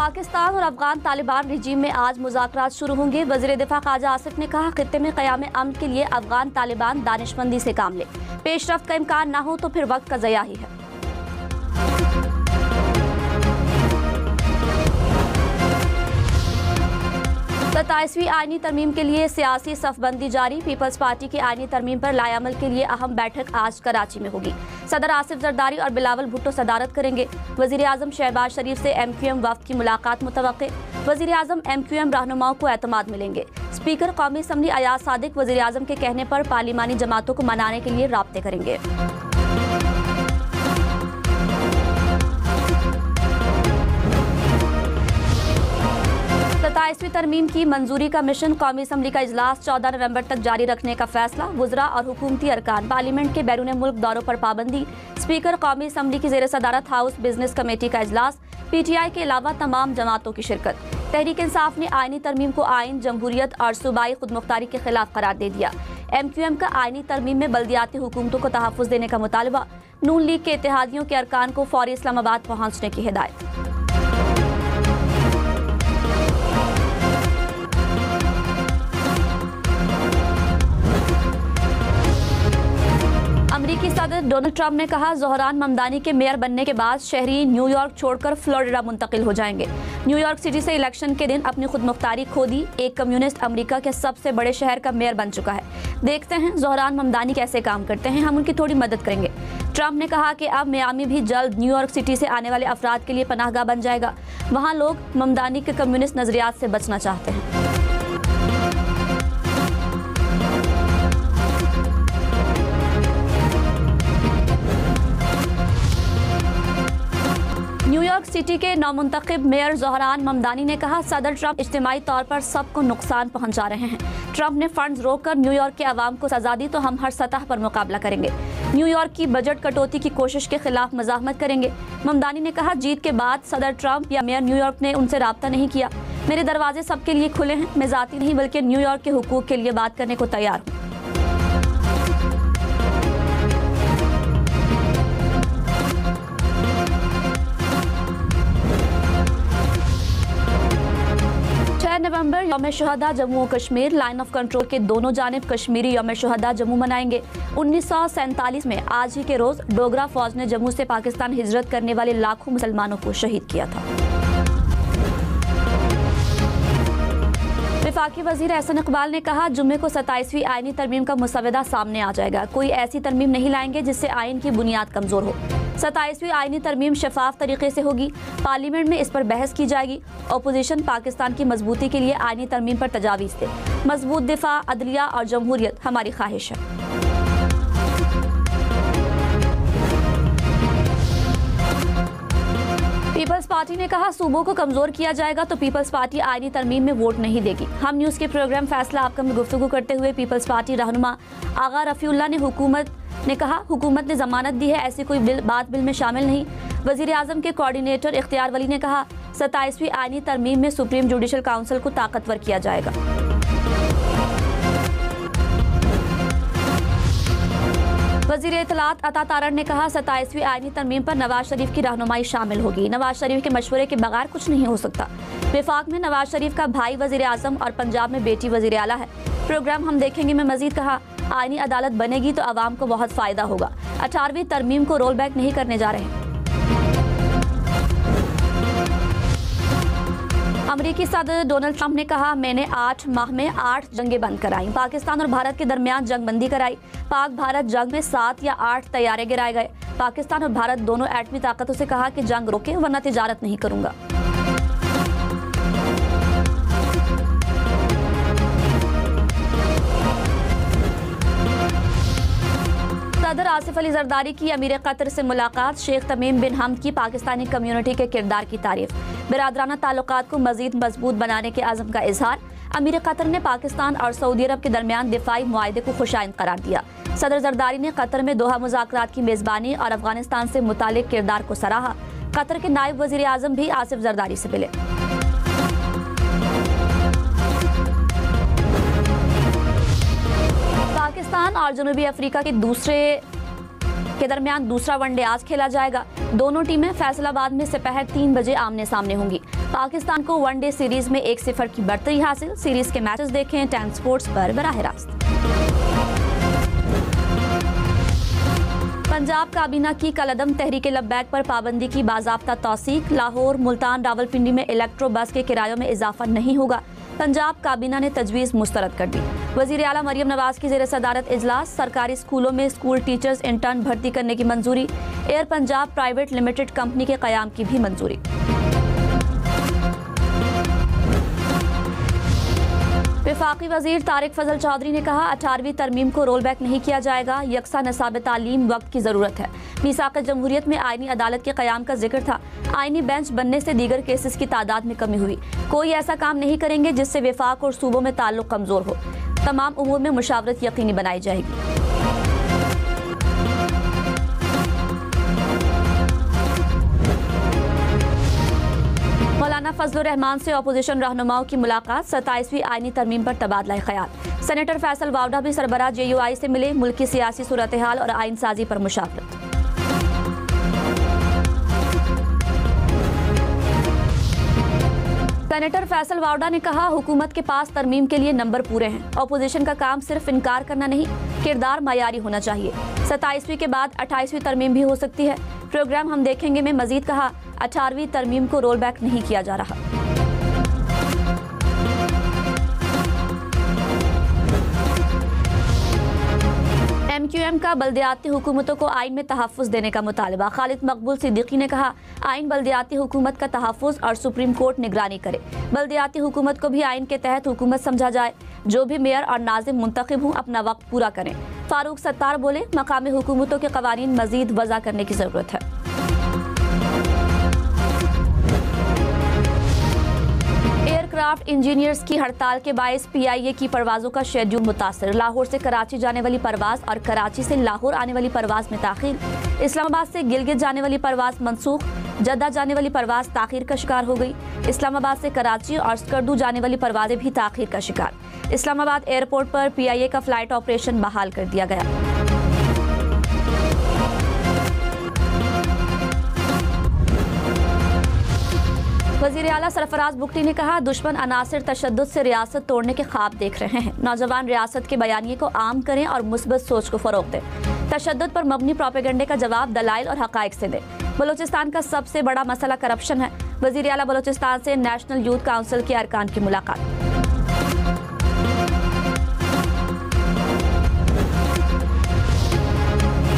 पाकिस्तान और अफगान तालिबान रिजीम में आज मुज़ाकरात शुरू होंगे। वज़ीर दिफा ख्वाजा आसिफ ने कहा, खित्ते में क़याम अमन के लिए अफगान तालिबान दानिशमंदी से काम ले। पेशरफ्त का इम्कान ना हो तो फिर वक्त का ज़या ही है। 27वीं आईनी तरमीम के लिए सियासी सफबंदी जारी। पीपल्स पार्टी की आईनी तरमीम पर लाएअमल के लिए अहम बैठक आज कराची में होगी। सदर आसिफ जरदारी और बिलावल भुट्टो सदारत करेंगे। वज़ीर आज़म शहबाज शरीफ से MQM वफ़द की मुलाकात मुतवक्के। वज़ीर आज़म MQM रहनुमाओं को एतमाद मिलेंगे। स्पीकर कौमी असम्बली अयाज सादिक वज़ीर आज़म के कहने पर पार्लिमानी जमातों को मनाने के लिए राब्ते करेंगे। 27वीं तरमीम की मंजूरी का मिशन। कौमी असम्बली का इजलास 14 नवंबर तक जारी रखने का फैसला। वुज़रा और हुकूमती अरकान। पार्लियामेंट के बैरून मुल्क दौरों पर पाबंदी। स्पीकर कौमी असम्बली की ज़ेर सदारत हाउस बिजनेस कमेटी का इजलास। PTI के अलावा तमाम जमातों की शिरकत। तहरीक इंसाफ ने आईनी तरमीम को आइन, जमहूरियत और सूबाई खुदमुख्तारी के खिलाफ करार दे दिया। MQM का आईनी तरमीम में बल्दियाती हुकूमतों को तहफ़्फ़ुज़ देने का मुतालबा। नून लीग के इत्तेहादियों के अरकान को फौरी इस्लामाबाद पहुँचने की हिदायत। अमेरिकी सदर डोनाल्ड ट्रंप ने कहा, ज़ोहरान ममदानी के मेयर बनने के बाद शहरी न्यूयॉर्क छोड़कर फ्लोरिडा मुंतकिल हो जाएंगे। न्यूयॉर्क सिटी से इलेक्शन के दिन अपनी खुदमुख्तारी खो दी। एक कम्युनिस्ट अमेरिका के सबसे बड़े शहर का मेयर बन चुका है। देखते हैं ज़ोहरान ममदानी कैसे काम करते हैं, हम उनकी थोड़ी मदद करेंगे। ट्रंप ने कहा कि अब मियामी भी जल्द न्यूयॉर्क सिटी से आने वाले अफराद के लिए पनाहगाह बन जाएगा। वहाँ लोग ममदानी के कम्युनिस्ट नजरियात से बचना चाहते हैं। न्यूयॉर्क सिटी के नौमुंतखब मेयर ज़ोहरान ममदानी ने कहा, सदर ट्रंप इज्तिमाई तौर पर सबको नुकसान पहुंचा रहे हैं। ट्रंप ने फंड्स रोककर न्यूयॉर्क के अवाम को सजा दी तो हम हर सतह पर मुकाबला करेंगे। न्यूयॉर्क की बजट कटौती की कोशिश के खिलाफ मज़ाहमत करेंगे। ममदानी ने कहा, जीत के बाद सदर ट्रंप या मेयर न्यूयॉर्क ने उनसे राब्ता नहीं किया। मेरे दरवाजे सबके लिए खुले हैं। मैं ज़ाती नहीं बल्कि न्यूयॉर्क के हुकूक के लिए बात करने को तैयार हूँ। नवंबर यौम शुहदा जम्मू और कश्मीर। लाइन ऑफ कंट्रोल के दोनों जानिब कश्मीरी यौम शुहदा जम्मू मनाएंगे। 1947 में आज ही के रोज डोगरा फौज ने जम्मू से पाकिस्तान हिजरत करने वाले लाखों मुसलमानों को शहीद किया था। वफाकी वजीर एहसन इकबाल ने कहा, जुम्मे को 27वीं आईनी तरमीम का मुसवदा सामने आ जाएगा। कोई ऐसी तरमीम नहीं लाएंगे जिससे आइन की बुनियाद कमजोर हो। 27वीं आईनी तरमीम शफाफ तरीके से होगी। पार्लियामेंट में इस पर बहस की जाएगी। अपोजिशन पाकिस्तान की मजबूती के लिए आईनी तरमीम पर तजावीज़ दे। मजबूत दिफा, अदलिया और जमहूरियत हमारी ख्वाहिश है। पीपल्स पार्टी ने कहा, सूबों को कमजोर किया जाएगा तो पीपल्स पार्टी आईनी तरमीम में वोट नहीं देगी। हम न्यूज़ के प्रोग्राम फैसला आपका में गुफ्तगू करते हुए पीपल्स पार्टी रहनुमा आगा रफ़ीउल्लाह ने कहा, हुकूमत ने जमानत दी है, ऐसी कोई बात बिल में शामिल नहीं। वज़ीर आज़म के कोऑर्डिनेटर इख्तियार वली ने कहा, 27वीं आईनी तरमीम में सुप्रीम जुडिशल काउंसिल को ताकतवर किया जाएगा। वज़ीर इत्तलात अता तारड़ ने कहा, 27वीं आईनी तरमीम पर नवाज शरीफ की रहनुमाई शामिल होगी। नवाज शरीफ के मशवरे के बगैर कुछ नहीं हो सकता। वफाक में नवाज शरीफ का भाई वज़ीर आज़म और पंजाब में बेटी वज़ीर आला है। प्रोग्राम हम देखेंगे में मजीद कहा, आईनी अदालत बनेगी तो आवाम को बहुत फायदा होगा। 18वीं तरमीम को रोल बैक नहीं करने जा रहे। अमेरिकी सदर डोनाल्ड ट्रंप ने कहा, मैंने 8 माह में 8 जंगें बंद कराई। पाकिस्तान और भारत के दरमियान जंगबंदी कराई। पाक भारत जंग में 7 या 8 तैयारे गिराए गए। पाकिस्तान और भारत दोनों एटमी ताकतों से कहा कि जंग रोके वरना तिजारत नहीं करूंगा। सदर आसिफ अली जरदारी की अमीर कतर से मुलाकात। शेख तमीम बिन हमद की पाकिस्तानी कम्युनिटी के किरदार की तारीफ। बिरादराना ताल्लुकात को मजीद मजबूत बनाने के आज़म का इजहार। अमीर कतर ने पाकिस्तान और सऊदी अरब के दरमियान दिफाई मुआहदे को खुशाइंद करार दिया। सदर जरदारी ने कतर में दोहा मुज़ाकरात की मेज़बानी और अफगानिस्तान से मुतालिक किरदार को सराहा। कतर के नायब वज़ीर आज़म भी आसिफ जरदारी से मिले। पाकिस्तान और जनूबी अफ्रीका के दूसरे के दरमियान दूसरा वनडे आज खेला जाएगा। दोनों टीमें फैसलाबाद में दोपहर 3 बजे आमने सामने होंगी। पाकिस्तान को वनडे सीरीज में 1-0 की बढ़तरी हासिल। सीरीज के मैचेस देखें 10 स्पोर्ट्स पर बराह रास्त। पंजाब काबीना की कलअदम तहरीक लब्बैक पर पाबंदी की बाज़ाब्ता तौसीक। लाहौर, मुल्तान, रावलपिंडी में इलेक्ट्रो बस के किरायों में इजाफा नहीं होगा। पंजाब काबीना ने तजवीज़ मुस्तरद कर दी। वज़ीर आला मरियम नवाज की ज़ेर सदारत इजलास। सरकारी स्कूलों में स्कूल टीचर्स इंटर्न भर्ती करने की मंजूरी। Air Punjab private limited company के क़याम की भी मंजूरी। वफाकी वजीर तारिक फजल चौधरी ने कहा 18वीं तरमीम को रोल बैक नहीं किया जाएगा। यकसा नसाब तालीम वक्त की ज़रूरत है। मीसाक़ जमहूरियत में आइनी अदालत के क़याम का जिक्र था। आइनी बेंच बनने से दीगर केसेस की तादाद में कमी हुई। कोई ऐसा काम नहीं करेंगे जिससे वफाक और सूबों में ताल्लुक़ कमज़ोर हो। तमाम उमूर में मुशावरत यकीनी बनाई जाएगी। मौलाना फजलुर रहमान से अपोजिशन रहनुमाओं की मुलाकात। 27वीं आईनी तरमीम पर तबादला ख्याल। सेनेटर फैसल वावडा भी सरबराह JUI से मिले। मुल्क की सियासी सूरत हाल और आइन साजी पर मुशावरत। सेनेटर फैसल वावडा ने कहा हुकूमत के पास तरमीम के लिए नंबर पूरे हैं। अपोजिशन का काम सिर्फ इनकार करना नहीं, किरदार मयारी होना चाहिए। 27वीं के बाद 28वीं तरमीम भी हो सकती है। प्रोग्राम हम देखेंगे में मजीद कहा 18वीं तरमीम को रोल बैक नहीं किया जा रहा। MQM का बल्दियाती हुकूमतों को आइन में तहफ़्फ़ुज़ देने का मुतालबा। खालिद मकबूल सिद्दीकी ने कहा आइन बल्दियाती हुकूमत का तहफ़्फ़ुज़ और सुप्रीम कोर्ट निगरानी करे। बल्दियाती हुकूमत को भी आइन के तहत हुकूमत समझा जाए। जो भी मेयर और नाजिम मुंतखब हों अपना वक्त पूरा करें। फारूक सत्तार बोले मकामी हुकूमतों के कवानीन मजीद वज़ा करने की ज़रूरत है। एयरक्राफ्ट इंजीनियर्स की हड़ताल के बायस PIA की परवाज़ों का शेड्यूल मुतासर। लाहौर से कराची जाने वाली परवाज़ और कराची से लाहौर आने वाली परवाज़ में ताख़ीर। इस्लामाबाद से गिलगित जाने वाली परवाज़ मनसूख। जद्दा जाने वाली परवाज़ ताख़ीर का शिकार हो गई। इस्लामाबाद से कराची और स्कर्दू जाने वाली परवाज़ें भी ताख़ीर का शिकार। इस्लामाबाद एयरपोर्ट पर PIA का फ़्लाइट ऑपरेशन बहाल कर दिया गया। वज़ीर आला सरफराज बुगटी ने कहा दुश्मन अनासिर तशद्दुद से रियासत तोड़ने के ख्वाब देख रहे हैं। नौजवान रियासत के बयानिए को आम करें और मुस्बत सोच को फ़रोग़ दें। तशद्दुद पर मबनी प्रोपेगेंडे का जवाब दलाइल और हक़ाइक़ से दें। बलूचिस्तान का सबसे बड़ा मसला करप्शन है। वज़ीर आला बलूचिस्तान से नेशनल यूथ काउंसिल के अरकान की मुलाकात।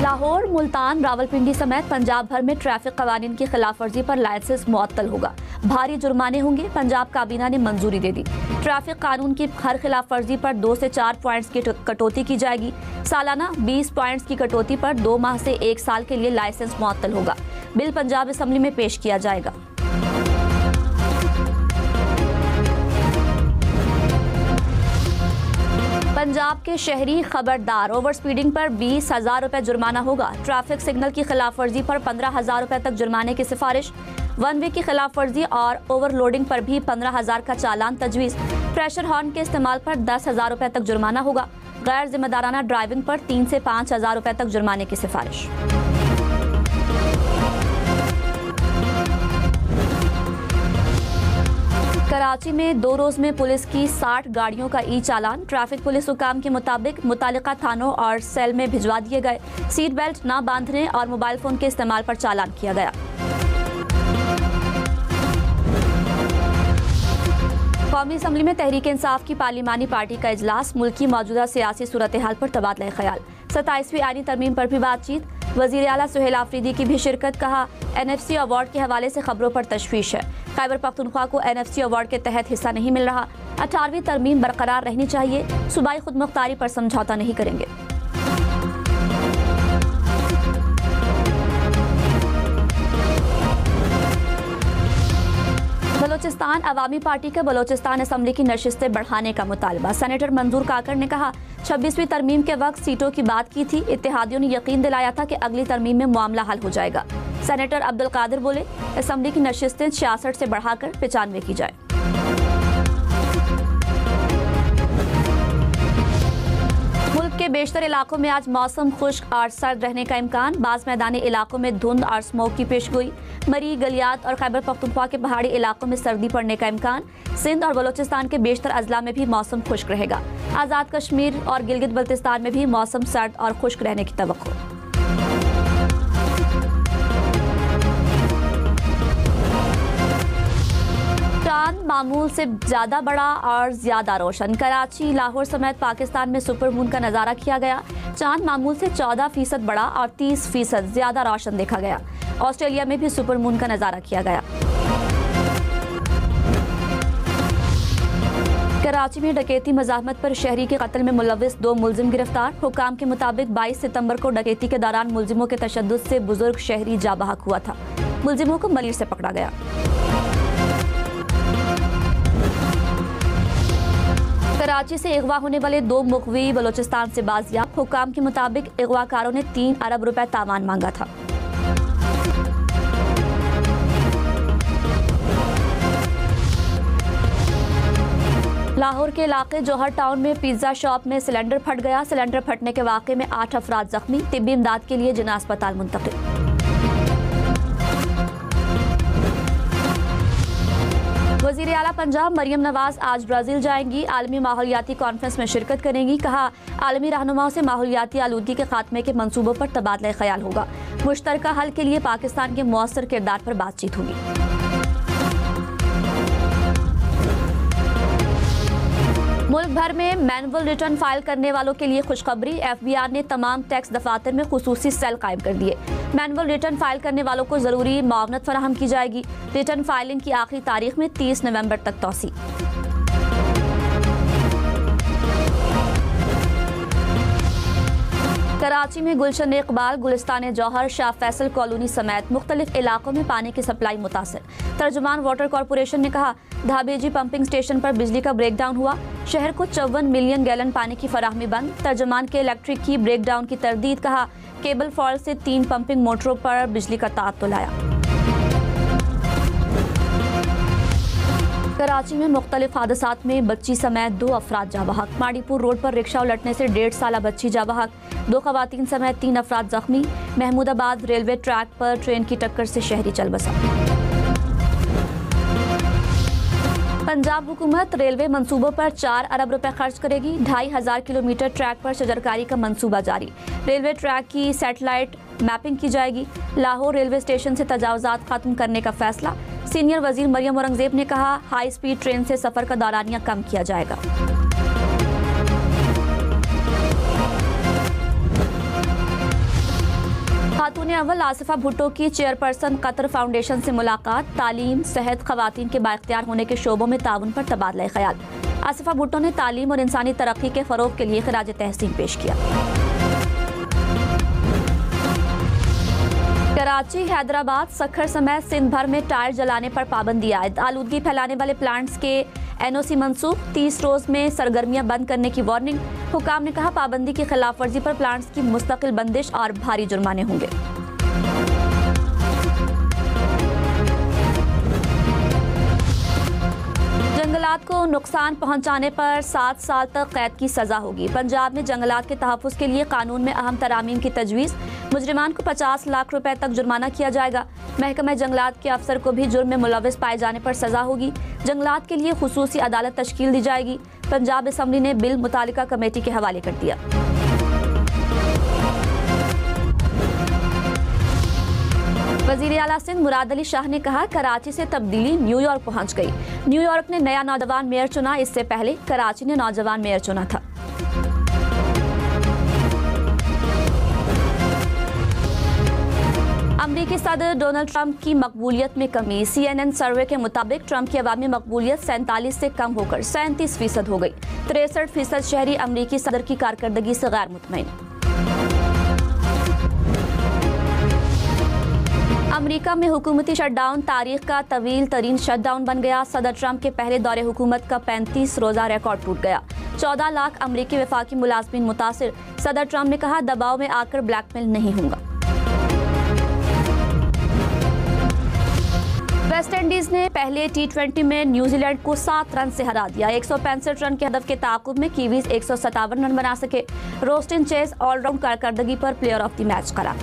लाहौर, मुल्तान, रावलपिंडी समेत पंजाब भर में ट्रैफिक कवानीन की खिलाफ वर्जी पर लाइसेंस मुअत्तल होगा। भारी जुर्माने होंगे। पंजाब काबीना ने मंजूरी दे दी। ट्रैफिक कानून की हर खिलाफ वर्जी पर 2 से 4 पॉइंट्स की कटौती की जाएगी। सालाना 20 पॉइंट्स की कटौती पर 2 माह से 1 साल के लिए लाइसेंस मुअत्तल होगा। बिल पंजाब असम्बली में पेश किया जाएगा। पंजाब के शहरी खबरदार, ओवर स्पीडिंग पर 20,000 रुपये जुर्माना होगा। ट्रैफिक सिग्नल की खिलाफ वर्जी पर 15,000 रुपये तक जुर्माने की सिफारिश। वन वे की खिलाफ वर्जी और ओवरलोडिंग पर भी 15,000 का चालान तजवीज़। प्रेशर हॉर्न के इस्तेमाल पर 10,000 रुपये तक जुर्माना होगा। गैर जिम्मेदाराना ड्राइविंग पर 3 से 5,000 रुपये तक जुर्माने की सिफारिश। कराची में 2 रोज में पुलिस की 60 गाड़ियों का चालान। ट्रैफिक पुलिस हुकाम के मुताबिक मुतालिका थानों और सेल में भिजवा दिए गए। सीट बेल्ट न बांधने और मोबाइल फोन के इस्तेमाल पर चालान किया गया। कौमी असम्बली में तहरीक इंसाफ की पार्लिमानी पार्टी का इजलास। मुल्क की मौजूदा सियासी सूरत हाल पर तबादला ख्याल। 27वीं आईनी तरमीम पर भी बातचीत। वज़ीर आला सुहेल आफरीदी की भी शिरकत। कहा NFC अवार्ड के हवाले से खबरों पर तशवीश है। खैबर पख्तूनख्वा को NFC अवार्ड के तहत हिस्सा नहीं मिल रहा। 18वीं तरमीम बरकरार रहनी चाहिए। सूबाई खुदमुख्तारी पर समझौता नहीं करेंगे। बलोचिस्तान अवामी पार्टी का बलोचिस्तान असम्बली की नशिस्तें बढ़ाने का मुतालबा। सेनेटर मंजूर काकर ने कहा 26वीं तरमीम के वक्त सीटों की बात की थी। इत्तेहादियों ने यकीन दिलाया था कि अगली तरमीम में मामला हल हो जाएगा। सेनेटर अब्दुल कादिर बोले असम्बली की नशिस्तें 66 से बढ़ाकर 95 की जाए। मुल्क के बेशतर इलाकों में आज मौसम खुश्क और सर्द रहने का इम्कान। बाज़ मैदानी इलाकों में धुंध और स्मोक की पेशगोई। मरी, गलियात और खैबर पख्तूनख्वा के पहाड़ी इलाकों में सर्दी पड़ने का इम्कान। सिंध और बलोचिस्तान के बेशतर अजला में भी मौसम खुश्क रहेगा। आज़ाद कश्मीर और गिलगित बल्तिस्तान में भी मौसम सर्द और खुश्क रहने की तवक्को। चांद मामूल से ज्यादा बड़ा और ज्यादा रोशन। कराची, लाहौर समेत पाकिस्तान में सुपर मून का नजारा किया गया। चांद मामूल से 14% बड़ा और 30% ज्यादा रोशन देखा गया। ऑस्ट्रेलिया में भी सुपर मून का नजारा किया गया। कराची में डकैती मज़ाहमत पर शहरी के कत्ल में मुलविस 2 मुलजिम गिरफ्तार। हुकाम के मुताबिक 22 सितंबर को डकैती के दौरान मुलजिमों के तशद्दुद से बुजुर्ग शहरी जा बहक हुआ था। मुलजिमों को मलीर से पकड़ा गया। कराची से अगवा होने वाले 2 मुखवी बलोचिस्तान से बाजियाब। हुकाम के मुताबिक अगवाकारों ने 3 अरब रुपए तावान मांगा था। लाहौर के इलाके जौहर टाउन में पिज्जा शॉप में सिलेंडर फट गया। सिलेंडर फटने के वाक़े में 8 अफराद जख्मी। तिब्बी इमदाद के लिए जिना अस्पताल मुंतकिल। वज़ीर आला पंजाब मरियम नवाज आज ब्राज़ील जाएंगी। आलमी माहौलियाती कॉन्फ्रेंस में शिरकत करेंगी। कहा, आलमी रहनुमाओं से माहौलियाती आलूदगी के खात्मे के मंसूबों पर तबादला ख्याल होगा। मुश्तरका हल के लिए पाकिस्तान के मौसर किरदार पर बातचीत होगी। मुल्क भर में मैनुअल रिटर्न फाइल करने वालों के लिए खुशखबरी। FBI ने तमाम टैक्स दफातर में खुसूसी सेल कायम कर दिए। मैनुअल रिटर्न फाइल करने वालों को जरूरी मुआवनत फराहम की जाएगी। रिटर्न फाइलिंग की आखिरी तारीख में 30 नवंबर तक तौसी। कराची में गुलशन इकबाल, गुलिस्तान जौहर, शाह फैसल कॉलोनी समेत मुख्तलिफ इलाकों में पानी की सप्लाई मुतासर। तर्जुमान वाटर कॉरपोरेशन ने कहा, धाबेजी पंपिंग स्टेशन पर बिजली का ब्रेकडाउन हुआ। शहर को 54 मिलियन गैलन पानी की फराहमी बंद। तर्जुमान के इलेक्ट्रिक की ब्रेकडाउन की तरदीद। कहा, केबल फॉल्ट से 3 पंपिंग मोटरों पर बिजली का ताअत्तुल आया। कराची में मुख्तलिफ हादसात में बच्ची समेत 2 अफराद जा बहक। माड़ीपुर रोड पर रिक्शा उलटने से 1.5 साला बच्ची जा बहक। 2 खवातीन समेत 3 अफराद जख्मी। महमूदाबाद रेलवे ट्रैक पर ट्रेन की टक्कर से शहरी चल बसा। पंजाब हुकूमत रेलवे मंसूबों पर 4 अरब रुपए खर्च करेगी। 2500 किलोमीटर ट्रैक पर शजरकारी का मंसूबा जारी। रेलवे ट्रैक की सैटेलाइट मैपिंग की जाएगी। लाहौर रेलवे स्टेशन से तजावुजात खत्म करने का फैसला। सीनियर वजीर मरियम औरंगजेब ने कहा, हाई स्पीड ट्रेन से सफर का दौरानिया कम किया जाएगा। खातून अव्वल आसिफा भुट्टो की चेयरपर्सन कतर फाउंडेशन से मुलाकात। तालीम, सेहत, खवातीन के बाइख्तियार होने के शोबों में ताउन पर तबादला ख्याल। आसिफा भुट्टो ने तालीम और इंसानी तरक्की के फरोग के लिए खराज तहसीन पेश किया। कराची, हैदराबाद, सखर समेत सिंध भर में टायर जलाने पर पाबंदी आयद। आलूदगी फैलाने वाले प्लांट्स के NOC मंसूख। 30 रोज में सरगर्मियां बंद करने की वार्निंग। हुकाम ने कहा, पाबंदी की खिलाफ वर्जी पर प्लांट्स की मुस्तकिल बंदिश और भारी जुर्माने होंगे। जंगलात को नुकसान पहुंचाने पर 7 साल तक कैद की सजा होगी। पंजाब में जंगलात के तहफ़्फ़ुज़ के लिए कानून में अहम तरामीम की तजवीज़। मुजरिमान को 50 लाख रुपए तक जुर्माना किया जाएगा। महकमा जंगलात के अफसर को भी जुर्म में मुलविस पाए जाने पर सजा होगी। जंगलात के लिए खुसूसी अदालत तश्कील दी जाएगी। पंजाब असम्बली ने बिल मुतालिका कमेटी के हवाले कर दिया। वज़ीर आला सिंध मुराद अली शाह ने कहा, कराची से तब्दीली न्यूयॉर्क पहुंच गई। न्यूयॉर्क ने नया नौजवान मेयर चुना। इससे पहले कराची ने नौजवान मेयर चुना था। अमरीकी सदर डोनाल्ड ट्रंप की मकबूलियत में कमी। CNN सर्वे के मुताबिक ट्रंप की अवामी मकबूलियत 47 से कम होकर 37% हो गई। 63% शहरी अमरीकी सदर की कारकर्दगी से गैर मुतमईन। अमेरिका में हुकूमती शटडाउन तारीख का तवील तरीन शटडाउन बन गया। सदर ट्रंप के पहले दौरे हुकूमत का 35 रोज़ा रिकॉर्ड टूट गया। 14 लाख अमरीकी वफाकी मुलाजमीन मुतासिर। सदर ट्रंप ने कहा, दबाव में आकर ब्लैकमेल नहीं होगा। वेस्टइंडीज ने पहले T20 में न्यूजीलैंड को 7 रन से हरा दिया। 165 रन के हदफ के ताकुब में कीवीज 157 रन बना सके। रोस्टिन चेज ऑलराउंड कारकर्दगी पर प्लेयर ऑफ द मैच करा।